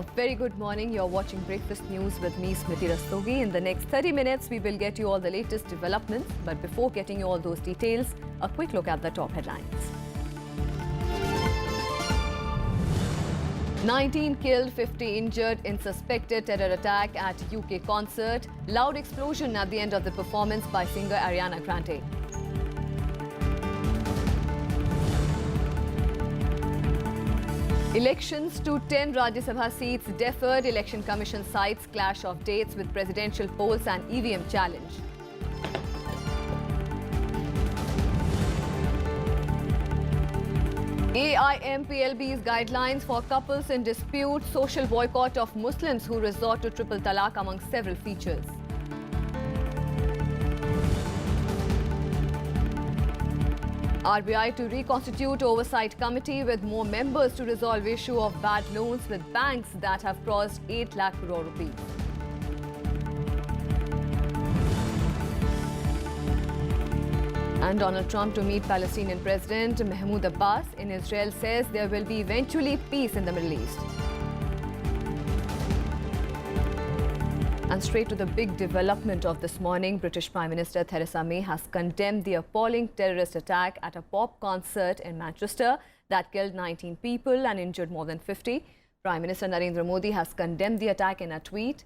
A very good morning. You're watching Breakfast News with me, Smriti Rastogi. In the next 30 minutes, we will get you all the latest developments. But before getting you all those details, a quick look at the top headlines. 19 killed, 50 injured in suspected terror attack at UK concert. Loud explosion at the end of the performance by singer Ariana Grande. Elections to 10 Rajya Sabha seats deferred. Election Commission cites clash of dates with presidential polls and EVM challenge. AIMPLB's guidelines for couples in dispute. Social boycott of Muslims who resort to triple talaq among several features. RBI to reconstitute oversight committee with more members to resolve issue of bad loans with banks that have crossed 8 lakh crore rupees. And Donald Trump to meet Palestinian President Mahmoud Abbas in Israel says there will be eventually peace in the Middle East. And straight to the big development of this morning, British Prime Minister Theresa May has condemned the appalling terrorist attack at a pop concert in Manchester that killed 19 people and injured more than 50. Prime Minister Narendra Modi has condemned the attack in a tweet.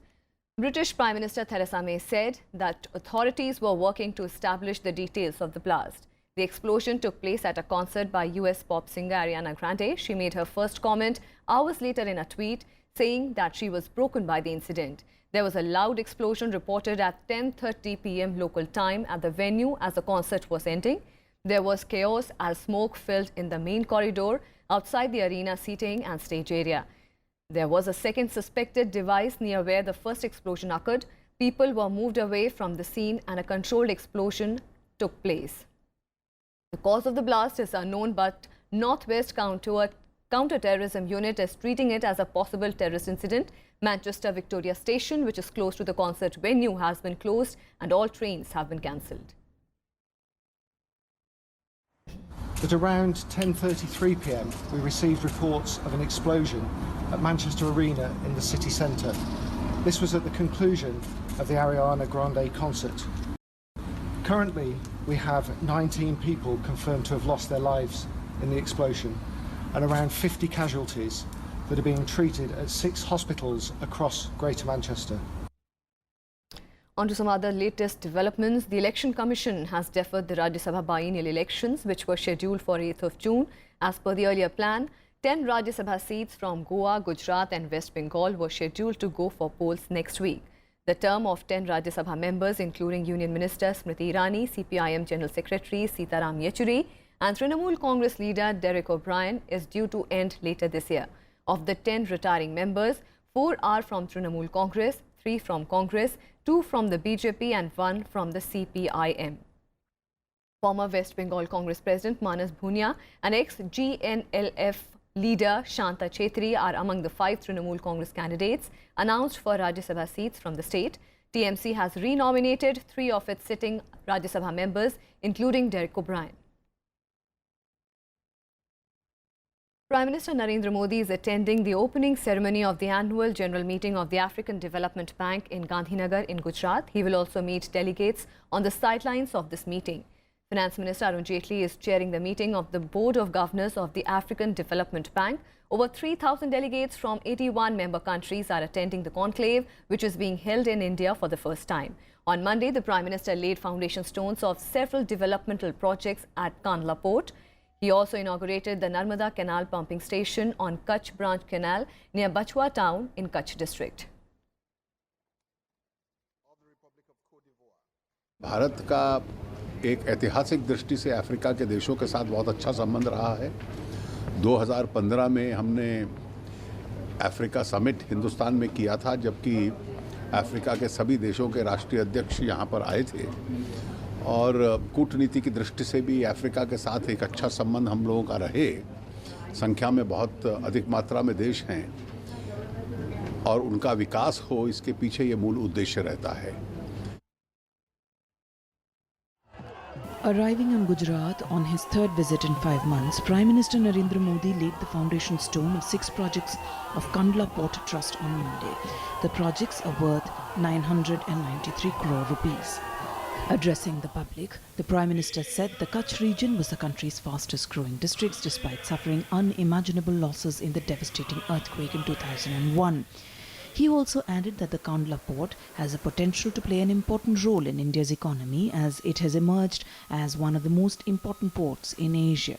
British Prime Minister Theresa May said that authorities were working to establish the details of the blast. The explosion took place at a concert by US pop singer Ariana Grande. She made her first comment hours later in a tweet saying that she was broken by the incident. There was a loud explosion reported at 10:30 p.m. local time at the venue as the concert was ending. There was chaos as smoke filled in the main corridor outside the arena seating and stage area. There was a second suspected device near where the first explosion occurred. People were moved away from the scene and a controlled explosion took place. The cause of the blast is unknown, but Northwest Counter-Terrorism Unit is treating it as a possible terrorist incident. Manchester Victoria Station, which is close to the concert venue, has been closed and all trains have been cancelled. At around 10:33 p.m, we received reports of an explosion at Manchester Arena in the city centre. This was at the conclusion of the Ariana Grande concert. Currently, we have 19 people confirmed to have lost their lives in the explosion and around 50 casualties that are being treated at 6 hospitals across Greater Manchester. On to some other latest developments. The Election Commission has deferred the Rajya Sabha biennial elections, which were scheduled for 8th of June. As per the earlier plan, 10 Rajya Sabha seats from Goa, Gujarat and West Bengal were scheduled to go for polls next week. The term of 10 Rajya Sabha members, including Union Minister Smriti Irani, CPIM General Secretary Sitaram Yechury and Trinamool Congress leader Derek O'Brien, is due to end later this year. Of the 10 retiring members, 4 are from Trinamool Congress, 3 from Congress, 2 from the BJP and 1 from the CPIM. Former West Bengal Congress President Manas Bhunia and ex-GNLF leader Shanta Chetri are among the 5 Trinamool Congress candidates announced for Rajya Sabha seats from the state. TMC has renominated 3 of its sitting Rajya Sabha members, including Derek O'Brien. Prime Minister Narendra Modi is attending the opening ceremony of the annual general meeting of the African Development Bank in Gandhinagar in Gujarat. He will also meet delegates on the sidelines of this meeting. Finance Minister Arun Jaitley is chairing the meeting of the Board of Governors of the African Development Bank. Over 3,000 delegates from 81 member countries are attending the conclave, which is being held in India for the first time. On Monday, the Prime Minister laid foundation stones of several developmental projects at Kandla Port. He also inaugurated the Narmada Canal pumping station on Kutch Branch Canal near Bachwa town in Kutch district. Bharat का एक ऐतिहासिक दृष्टि से Africa के देशों के साथ बहुत अच्छा संबंध रहा है। 2015 में हमने अफ्रीका समिट हिंदुस्तान में किया था, जबकि अफ्रीका के सभी देशों के राष्ट्रीय अध्यक्ष यहाँ पर आए थे और कूटनीति की दृष्टि से भी अफ्रीका के साथ एक अच्छा संबंध हम लोगों का रहे। संख्या में बहुत अधिक मात्रा में देश हैं और उनका विकास हो, इसके पीछे ये मूल उद्देश्य रहता है। Arriving in Gujarat on his third visit in 5 months, Prime Minister Narendra Modi laid the foundation stone of 6 projects of Kandla Port Trust on Monday. The projects are worth 993 crore rupees. Addressing the public, the Prime Minister said the Kutch region was the country's fastest growing districts despite suffering unimaginable losses in the devastating earthquake in 2001. He also added that the Kandla port has the potential to play an important role in India's economy as it has emerged as one of the most important ports in Asia.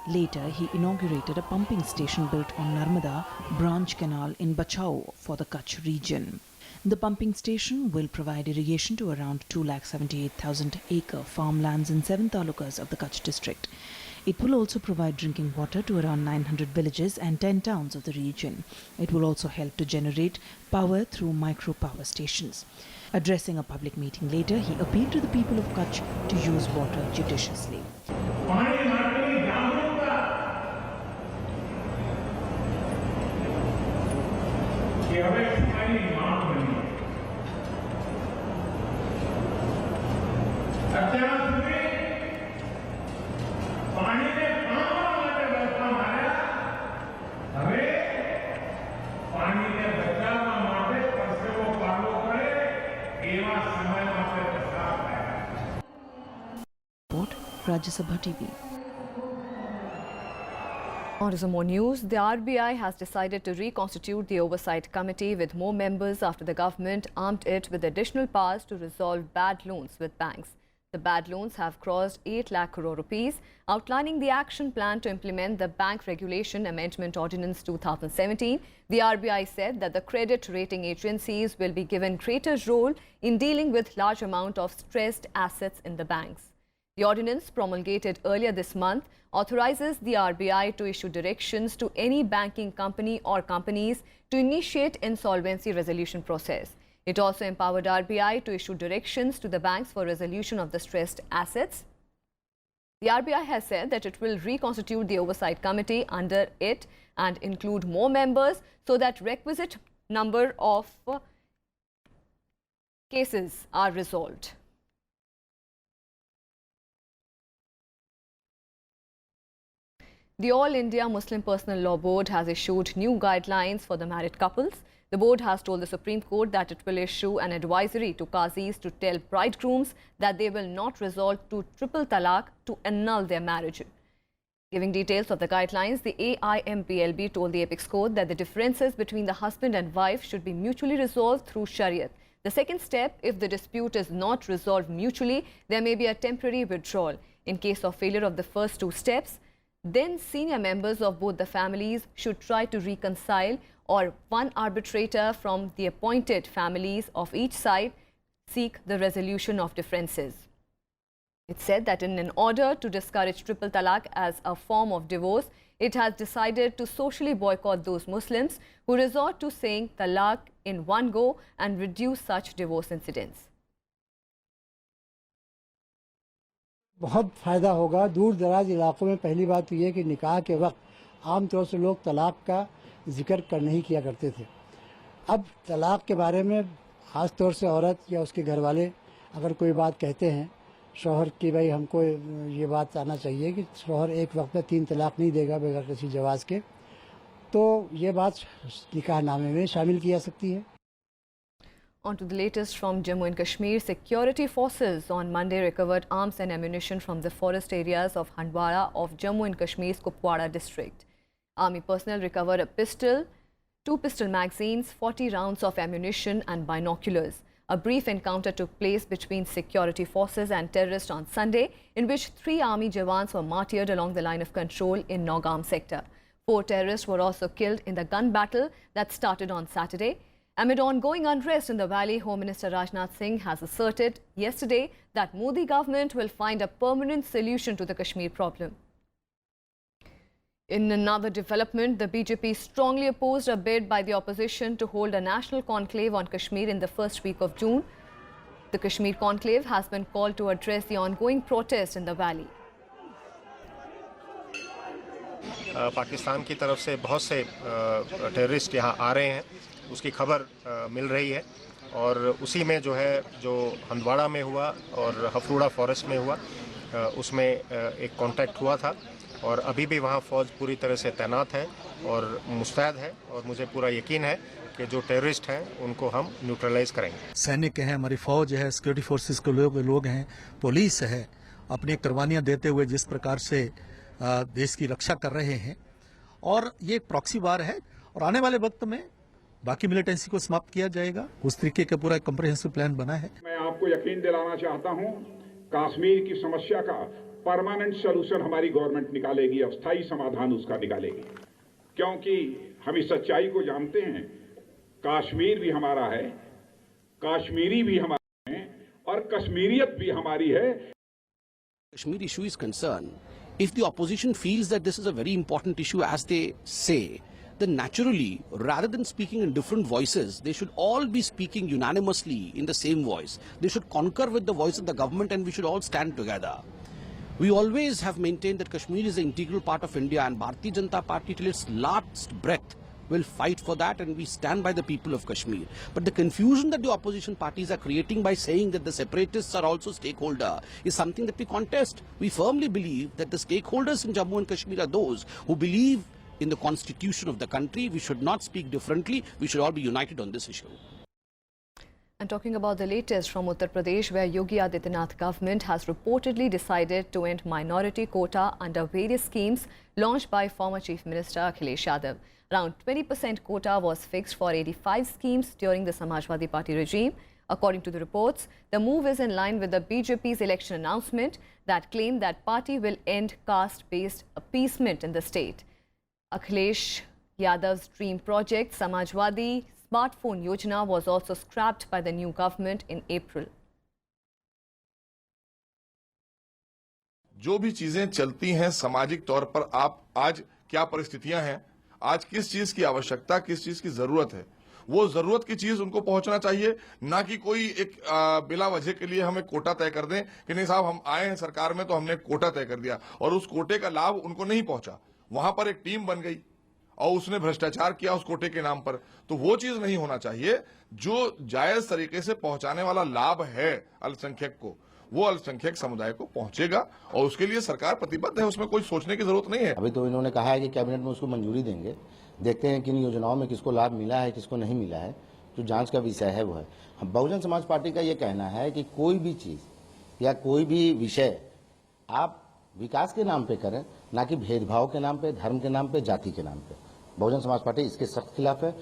Later, he inaugurated a pumping station built on Narmada branch canal in Bachau for the Kutch region. The pumping station will provide irrigation to around 278,000 acre farmlands in 7 talukas of the Kutch district. It will also provide drinking water to around 900 villages and 10 towns of the region. It will also help to generate power through micro power stations. Addressing a public meeting later, he appealed to the people of Kutch to use water judiciously. Rajya Sabha TV. On to some more news. The RBI has decided to reconstitute the Oversight Committee with more members after the government armed it with additional powers to resolve bad loans with banks. The bad loans have crossed 8 lakh crore rupees, outlining the action plan to implement the Bank Regulation Amendment Ordinance 2017. The RBI said that the credit rating agencies will be given greater role in dealing with large amount of stressed assets in the banks. The ordinance, promulgated earlier this month, authorizes the RBI to issue directions to any banking company or companies to initiate insolvency resolution process. It also empowered RBI to issue directions to the banks for resolution of the stressed assets. The RBI has said that it will reconstitute the Oversight Committee under it and include more members so that requisite number of cases are resolved. The All India Muslim Personal Law Board has issued new guidelines for the married couples. The board has told the Supreme Court that it will issue an advisory to qazis to tell bridegrooms that they will not resort to triple talaq to annul their marriage. Giving details of the guidelines, the AIMPLB told the Apex Court that the differences between the husband and wife should be mutually resolved through Shariat. The second step, if the dispute is not resolved mutually, there may be a temporary withdrawal. In case of failure of the first 2 steps, then senior members of both the families should try to reconcile, or one arbitrator from the appointed families of each side seek the resolution of differences. It said that in order to discourage triple talaq as a form of divorce, it has decided to socially boycott those Muslims who resort to saying talaq in one go and reduce such divorce incidents. बहुत फ़ायदा होगा। दूर दराज इलाकों में पहली बात तो ये कि निकाह के वक्त आम तौर से लोग तलाक़ का जिक्र कर नहीं किया करते थे। अब तलाक़ के बारे में ख़ास तौर से औरत या उसके घर वाले अगर कोई बात कहते हैं शौहर की, भाई हमको ये बात आना चाहिए कि शौहर एक वक्त में 3 तलाक़ नहीं देगा बगैर किसी जवाज़ के, तो ये बात निकाहनामे में शामिल की जा सकती है। On to the latest from Jammu and Kashmir. Security forces on Monday recovered arms and ammunition from the forest areas of Handwara of Jammu and Kashmir's Kupwara district. Army personnel recovered a pistol, 2 pistol magazines, 40 rounds of ammunition and binoculars. A brief encounter took place between security forces and terrorists on Sunday, in which 3 army jawans were martyred along the line of control in Nogam sector. 4 terrorists were also killed in the gun battle that started on Saturday. Amid ongoing unrest in the valley, Home Minister Rajnath Singh has asserted yesterday that Modi government will find a permanent solution to the Kashmir problem. In another development, the BJP strongly opposed a bid by the opposition to hold a national conclave on Kashmir in the first week of June. The Kashmir conclave has been called to address the ongoing protest in the valley. Pakistan की तरफ से बहुत से terrorist यहाँ आ रहे हैं, उसकी खबर मिल रही है और उसी में जो हंदवाड़ा में हुआ और हफरूड़ा फॉरेस्ट में हुआ, उसमें एक कांटेक्ट हुआ था और अभी भी वहाँ फ़ौज पूरी तरह से तैनात है और मुस्तैद है और मुझे पूरा यकीन है कि जो टेररिस्ट हैं उनको हम न्यूट्रलाइज करेंगे। सैनिक हैं, हमारी फ़ौज है, सिक्योरिटी फोर्सेस के लोग हैं, पुलिस है, अपनी कुर्बानियाँ देते हुए जिस प्रकार से देश की रक्षा कर रहे हैं और ये एक प्रॉक्सी वार है और आने वाले वक्त में बाकी मिलिटेंसी को समाप्त किया जाएगा। उस तरीके का पूरा कम्प्रिहेंसिव प्लान बना है। मैं आपको यकीन दिलाना चाहता हूं, कश्मीर की समस्या का परमानेंट सलूशन हमारी गवर्नमेंट निकालेगी, अस्थायी समाधान उसका निकालेगी, क्योंकि हम इस सच्चाई को जानते हैं, कश्मीर भी हमारा है, कश्मीरी भी हमारा है और कश्मीरियत भी हमारी है। Kashmir issue is concerned, if the opposition feels that this is a very important issue as they say, then naturally, rather than speaking in different voices, they should all be speaking unanimously in the same voice. They should concur with the voice of the government and we should all stand together. We always have maintained that Kashmir is an integral part of India and Bharatiya Janata Party till its last breath will fight for that and we stand by the people of Kashmir. But the confusion that the opposition parties are creating by saying that the separatists are also stakeholder is something that we contest. We firmly believe that the stakeholders in Jammu and Kashmir are those who believe in the constitution of the country. We should not speak differently. We should all be united on this issue. And talking about the latest from Uttar Pradesh, where Yogi Adityanath government has reportedly decided to end minority quota under various schemes launched by former Chief Minister Akhilesh Yadav. Around 20% quota was fixed for 85 schemes during the Samajwadi Party regime. According to the reports, the move is in line with the BJP's election announcement that claimed that party will end caste-based appeasement in the state. Akhilesh Yadav's dream project, Samajwadi Smartphone Yojana, was also scrapped by the new government in April. जो भी चीजें चलती हैं सामाजिक तौर पर, आप आज क्या परिस्थितियां हैं, आज किस चीज की आवश्यकता, किस चीज की जरूरत है, वो जरूरत की चीज उनको पहुंचना चाहिए, ना कि कोई एक बिला वजह के लिए हमें कोटा तय कर दें कि नहीं साहब हम आए हैं सरकार में तो हमने कोटा तय कर दिया और उस कोटे का लाभ उनको नहीं पहुंचा। वहां पर एक टीम बन गई और उसने भ्रष्टाचार किया उस कोटे के नाम पर, तो वो चीज नहीं होना चाहिए। जो जायज तरीके से पहुंचाने वाला लाभ है अल्पसंख्यक को, वो अल्पसंख्यक समुदाय को पहुंचेगा और उसके लिए सरकार प्रतिबद्ध है, उसमें कोई सोचने की जरूरत नहीं है। अभी तो इन्होंने कहा है कि कैबिनेट में उसको मंजूरी देंगे, देखते हैं किन योजनाओं में किसको लाभ मिला है किसको नहीं मिला है, जो जांच का विषय है वो है। बहुजन समाज पार्टी का ये कहना है कि कोई भी चीज या कोई भी विषय आप विकास के नाम पे करें, ना कि भेदभाव के नाम पे, धर्म के नाम पे, जाति के नाम पे। बहुजन समाज पार्टी इसके सख्त खिलाफ है।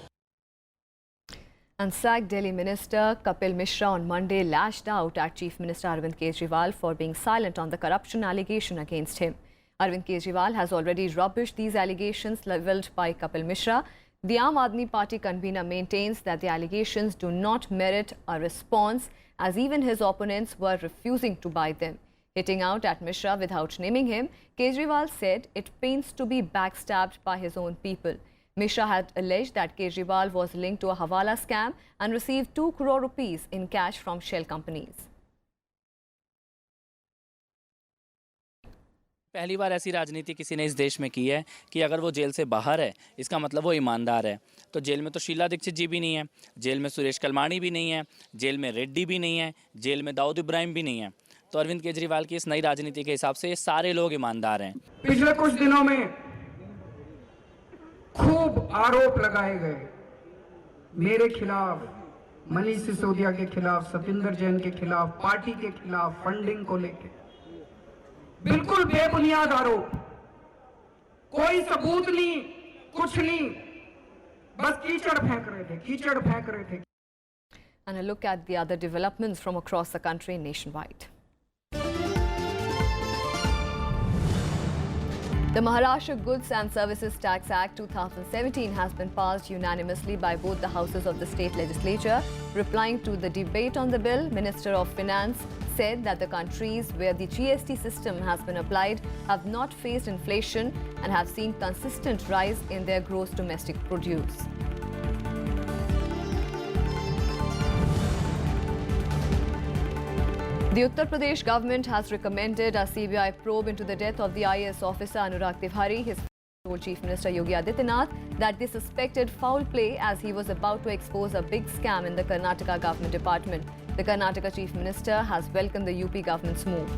And sacked Delhi Minister Kapil Mishra on Monday lashed out at Chief Minister Arvind Kejriwal for being silent on the corruption allegation against him. Arvind Kejriwal has already rubbished these allegations levelled by Kapil Mishra. The Aam Aadmi Party convener maintains that the allegations do not merit a response, as even his opponents were refusing to buy them. Hitting out at Mishra without naming him, Kejriwal said it pains to be backstabbed by his own people. Mishra had alleged that Kejriwal was linked to a Hawala scam and received 2 crore rupees in cash from shell companies. पहली बार ऐसी राजनीति किसी ने इस देश में की है कि अगर वो जेल से बाहर है इसका मतलब वो ईमानदार है। तो जेल में तो शीला दीक्षित जी भी नहीं है, जेल में सुरेश कलमाणी भी नहीं है, जेल में रेड्डी भी नहीं है, जेल में दाऊद इब्राहिम भी नहीं है। तो अरविंद केजरीवाल की इस नई राजनीति के हिसाब से ये सारे लोग ईमानदार हैं। पिछले कुछ दिनों में खूब आरोप लगाए गए मेरे खिलाफ, मनीष सिसोदिया के खिलाफ, सतिंदर जैन के खिलाफ, पार्टी के खिलाफ, फंडिंग को लेकर बिल्कुल बेबुनियाद आरोप, कोई सबूत नहीं, कुछ नहीं, बस कीचड़ फेंक रहे थे, कीचड़ फेंक रहे थे। And a look at the other developments from across the country nationwide. The Maharashtra Goods and Services Tax Act 2017 has been passed unanimously by both the houses of the state legislature. Replying to the debate on the bill, Minister of Finance said that the countries where the GST system has been applied have not faced inflation and have seen consistent rise in their gross domestic produce. The Uttar Pradesh government has recommended a CBI probe into the death of the IAS officer Anurag Tiwari. His told Chief Minister Yogi Adityanath that they suspected foul play as he was about to expose a big scam in the Karnataka government department. The Karnataka Chief Minister has welcomed the UP government's move.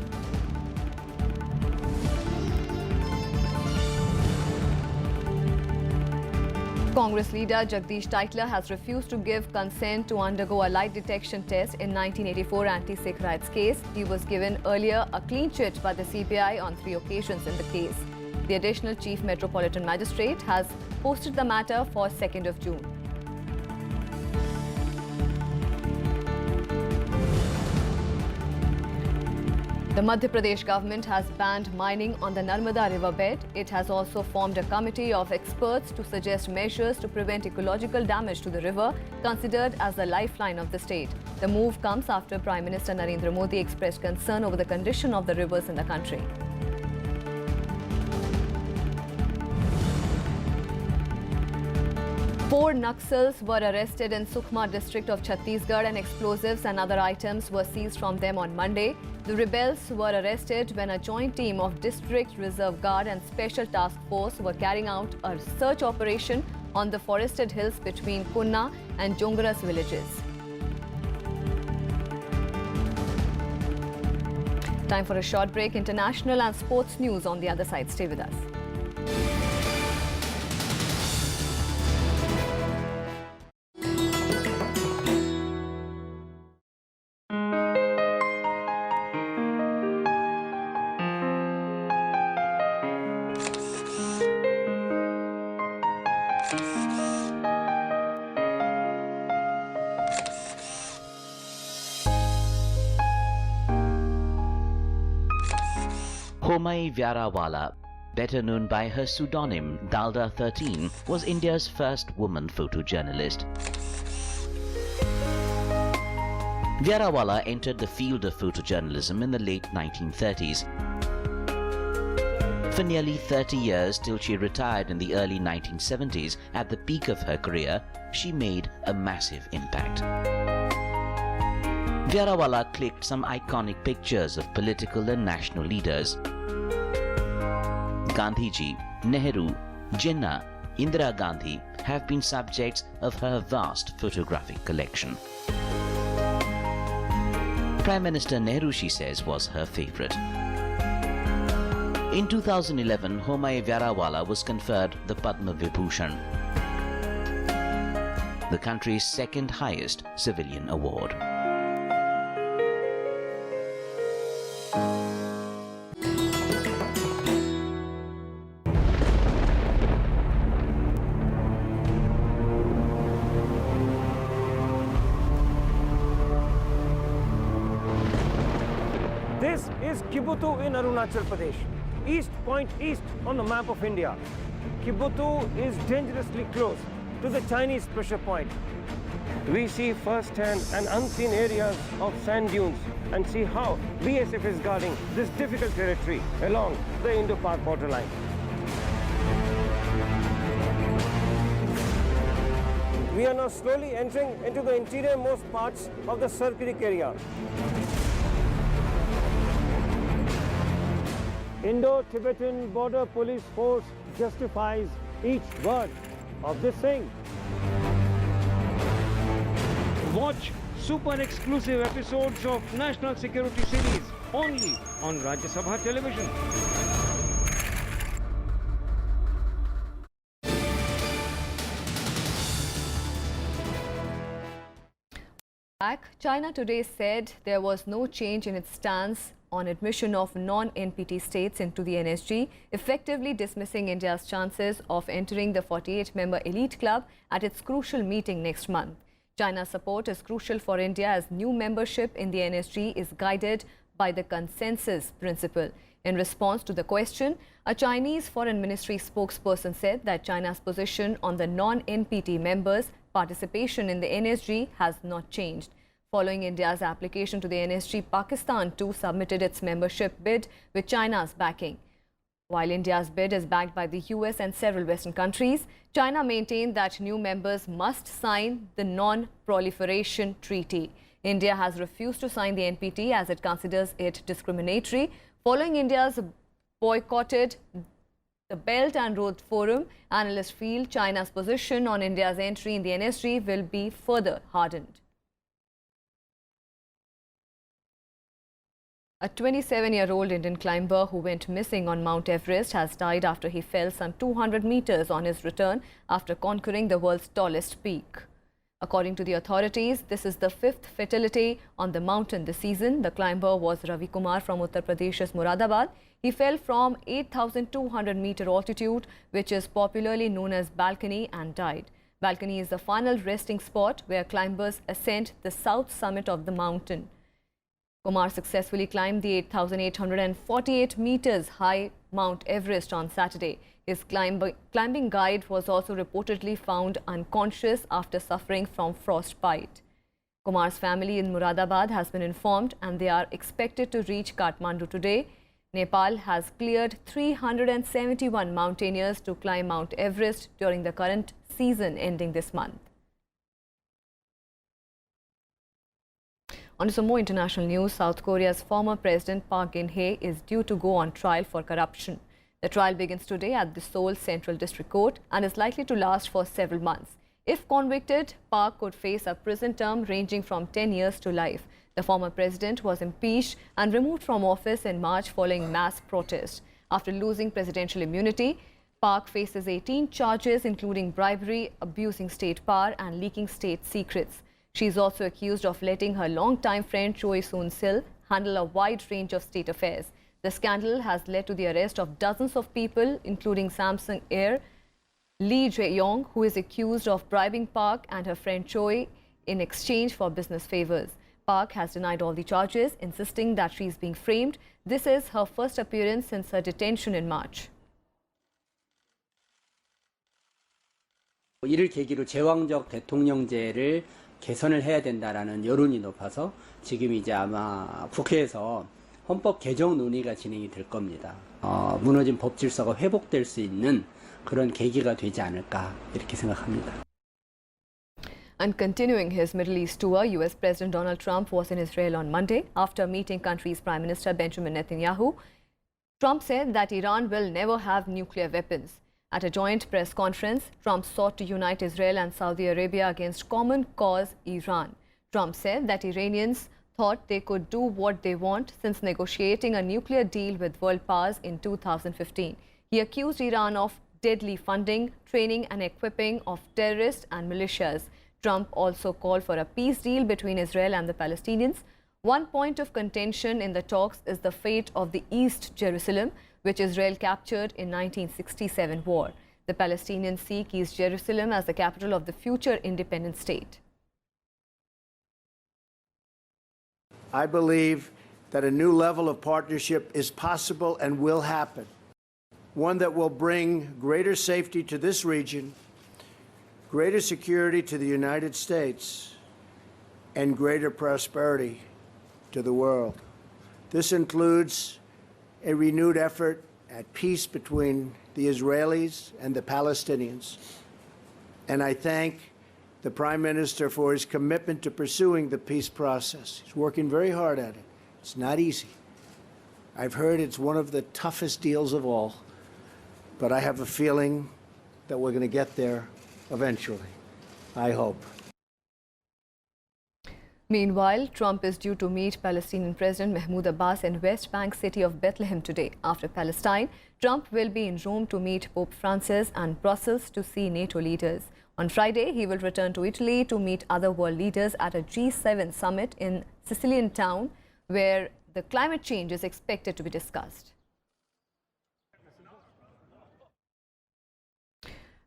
Congress leader Jagdish Titler has refused to give consent to undergo a lie detection test in 1984 anti-Sikh riots case. He was given earlier a clean chit by the CBI on 3 occasions in the case. The additional Chief Metropolitan Magistrate has posted the matter for 2nd of June. The Madhya Pradesh government has banned mining on the Narmada riverbed. It has also formed a committee of experts to suggest measures to prevent ecological damage to the river, considered as the lifeline of the state. The move comes after Prime Minister Narendra Modi expressed concern over the condition of the rivers in the country. Four Naxals were arrested in Sukhma district of Chhattisgarh and explosives and other items were seized from them on Monday. The rebels were arrested when a joint team of District Reserve Guard and Special Task Force were carrying out a search operation on the forested hills between Kunna and Jongaras villages. Time for a short break. International and sports news on the other side. Stay with us. Homai Vyarawala, better known by her pseudonym Dalda 13, was India's first woman photojournalist. Vyarawala entered the field of photojournalism in the late 1930s. For nearly 30 years till she retired in the early 1970s, at the peak of her career, she made a massive impact. Vyarawala clicked some iconic pictures of political and national leaders. Gandhiji, Nehru, Jinnah, Indira Gandhi have been subjects of her vast photographic collection. Prime Minister Nehru, she says, was her favourite. In 2011, Homai Vyarawala was conferred the Padma Vibhushan, the country's second highest civilian award. This is Kibutu in Arunachal Pradesh, East Point East on the map of India. Kibutu is dangerously close to the Chinese pressure point. We see first-hand and unseen areas of sand dunes and see how BSF is guarding this difficult territory along the Indo-Pak borderline. We are now slowly entering into the interior-most parts of the Sir Creek area. Indo-Tibetan Border Police Force justifies each word of this thing. Watch super exclusive episodes of National Security Series only on Rajya Sabha television. China today said there was no change in its stance on admission of non-NPT states into the NSG, effectively dismissing India's chances of entering the 48-member elite club at its crucial meeting next month. China's support is crucial for India as new membership in the NSG is guided by the consensus principle. In response to the question, a Chinese Foreign Ministry spokesperson said that China's position on the non-NPT members' participation in the NSG has not changed. Following India's application to the NSG, Pakistan too submitted its membership bid with China's backing. While India's bid is backed by the US and several Western countries, China maintained that new members must sign the Non-Proliferation Treaty. India has refused to sign the NPT as it considers it discriminatory. Following India's boycotted the Belt and Road Forum, analysts feel China's position on India's entry in the NSG will be further hardened. A 27-year-old Indian climber who went missing on Mount Everest has died after he fell some 200 meters on his return after conquering the world's tallest peak. According to the authorities, this is the fifth fatality on the mountain this season. The climber was Ravi Kumar from Uttar Pradesh's Moradabad. He fell from 8,200-meter altitude, which is popularly known as balcony, and died. Balcony is the final resting spot where climbers ascend the south summit of the mountain. Kumar successfully climbed the 8,848 meters high Mount Everest on Saturday. His climbing guide was also reportedly found unconscious after suffering from frostbite. Kumar's family in Moradabad has been informed and they are expected to reach Kathmandu today. Nepal has cleared 371 mountaineers to climb Mount Everest during the current season ending this month. On to some more international news, South Korea's former President Park Geun-hye is due to go on trial for corruption. The trial begins today at the Seoul Central District Court and is likely to last for several months. If convicted, Park could face a prison term ranging from 10 years to life. The former president was impeached and removed from office in March following mass protests. After losing presidential immunity, Park faces 18 charges including bribery, abusing state power and leaking state secrets. She is also accused of letting her longtime friend Choi Soon-sil handle a wide range of state affairs. The scandal has led to the arrest of dozens of people, including Samsung heir Lee Jae-yong, who is accused of bribing Park and her friend Choi in exchange for business favors. Park has denied all the charges, insisting that she is being framed. This is her first appearance since her detention in March. 이를 계기로 제왕적 대통령제를 개선을 해야 된다라는 여론이 높아서 지금 이제 아마 국회에서 헌법 개정 논의가 진행이 될 겁니다. 무너진 법 질서가 회복될 수 있는 그런 계기가 되지 않을까 이렇게 생각합니다. And continuing his Middle East tour, US President Donald Trump was in Israel on Monday. After meeting country's Prime Minister Benjamin Netanyahu, Trump said that Iran will never have nuclear weapons. At a joint press conference, Trump sought to unite Israel and Saudi Arabia against common cause Iran. Trump said that Iranians thought they could do what they want since negotiating a nuclear deal with world powers in 2015. He accused Iran of deadly funding, training and equipping of terrorists and militias. Trump also called for a peace deal between Israel and the Palestinians. One point of contention in the talks is the fate of the East Jerusalem, which Israel captured in 1967 war. The Palestinians seek East Jerusalem as the capital of the future independent state. I believe that a new level of partnership is possible and will happen, one that will bring greater safety to this region, greater security to the United States, and greater prosperity to the world. This includes a renewed effort at peace between the Israelis and the Palestinians. And I thank the Prime Minister for his commitment to pursuing the peace process. He's working very hard at it. It's not easy. I've heard it's one of the toughest deals of all, but I have a feeling that we're going to get there eventually. I hope. Meanwhile, Trump is due to meet Palestinian President Mahmoud Abbas in West Bank city of Bethlehem today. After Palestine, Trump will be in Rome to meet Pope Francis and Brussels to see NATO leaders. On Friday, he will return to Italy to meet other world leaders at a G7 summit in Sicilian town, where the climate change is expected to be discussed.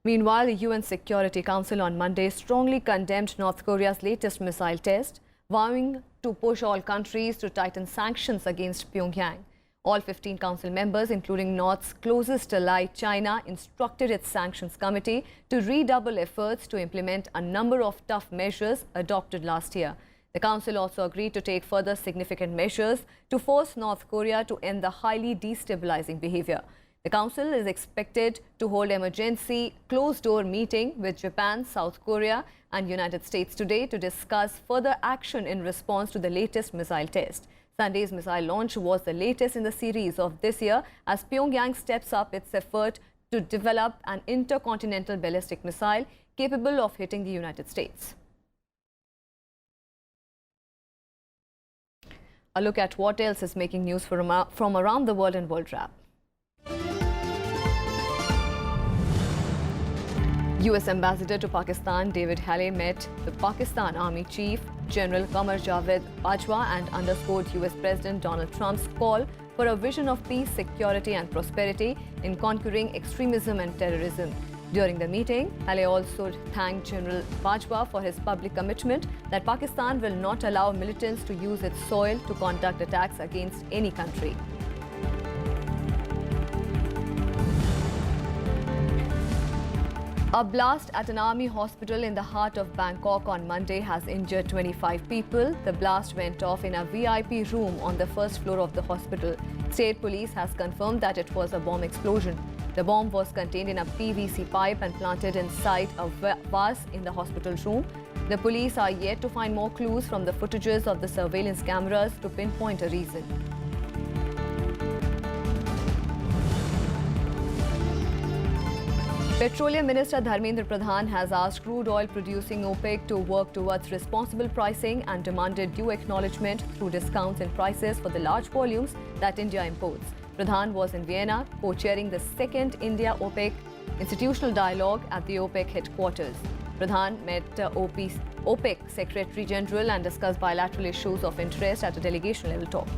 Meanwhile, the UN Security Council on Monday strongly condemned North Korea's latest missile test, vowing to push all countries to tighten sanctions against Pyongyang. All 15 council members, including North's closest ally China, instructed its sanctions committee to redouble efforts to implement a number of tough measures adopted last year. The Council also agreed to take further significant measures to force North Korea to end the highly destabilizing behavior. The Council is expected to hold emergency closed-door meeting with Japan, South Korea and United States today to discuss further action in response to the latest missile test. Sunday's missile launch was the latest in the series of this year as Pyongyang steps up its effort to develop an intercontinental ballistic missile capable of hitting the United States. A look at what else is making news from around the world in World Wrap. US Ambassador to Pakistan David Halley met the Pakistan Army Chief General Qamar Javed Bajwa and underscored US President Donald Trump's call for a vision of peace, security and prosperity in conquering extremism and terrorism. During the meeting, Halley also thanked General Bajwa for his public commitment that Pakistan will not allow militants to use its soil to conduct attacks against any country. A blast at an army hospital in the heart of Bangkok on Monday has injured 25 people. The blast went off in a VIP room on the first floor of the hospital. State police has confirmed that it was a bomb explosion. The bomb was contained in a PVC pipe and planted inside a vase in the hospital room. The police are yet to find more clues from the footages of the surveillance cameras to pinpoint a reason. Petroleum Minister Dharmendra Pradhan has asked crude oil producing OPEC to work towards responsible pricing and demanded due acknowledgement through discounts in prices for the large volumes that India imports. Pradhan was in Vienna, co-chairing the second India-OPEC institutional dialogue at the OPEC headquarters. Pradhan met OPEC Secretary General and discussed bilateral issues of interest at a delegation-level talk.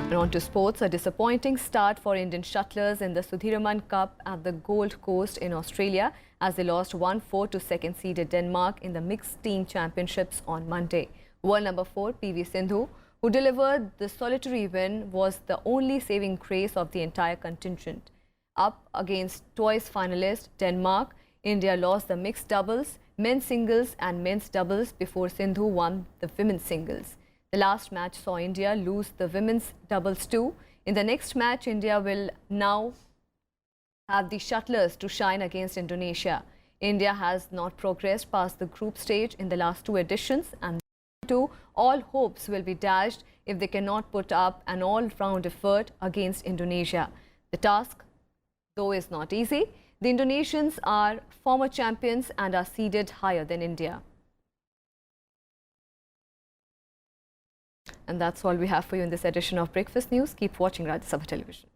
And on to sports, a disappointing start for Indian shuttlers in the Sudhiraman Cup at the Gold Coast in Australia as they lost 1-4 to second-seeded Denmark in the mixed team championships on Monday. World number 4 PV Sindhu, who delivered the solitary win, was the only saving grace of the entire contingent. Up against twice finalist Denmark, India lost the mixed doubles, men's singles and men's doubles before Sindhu won the women's singles. The last match saw India lose the women's doubles too. In the next match, India will now have the shuttlers to shine against Indonesia. India has not progressed past the group stage in the last 2 editions, and all hopes will be dashed if they cannot put up an all-round effort against Indonesia. The task, though, is not easy. The Indonesians are former champions and are seeded higher than India. And that's all we have for you in this edition of Breakfast News. Keep watching Rajya Sabha Television.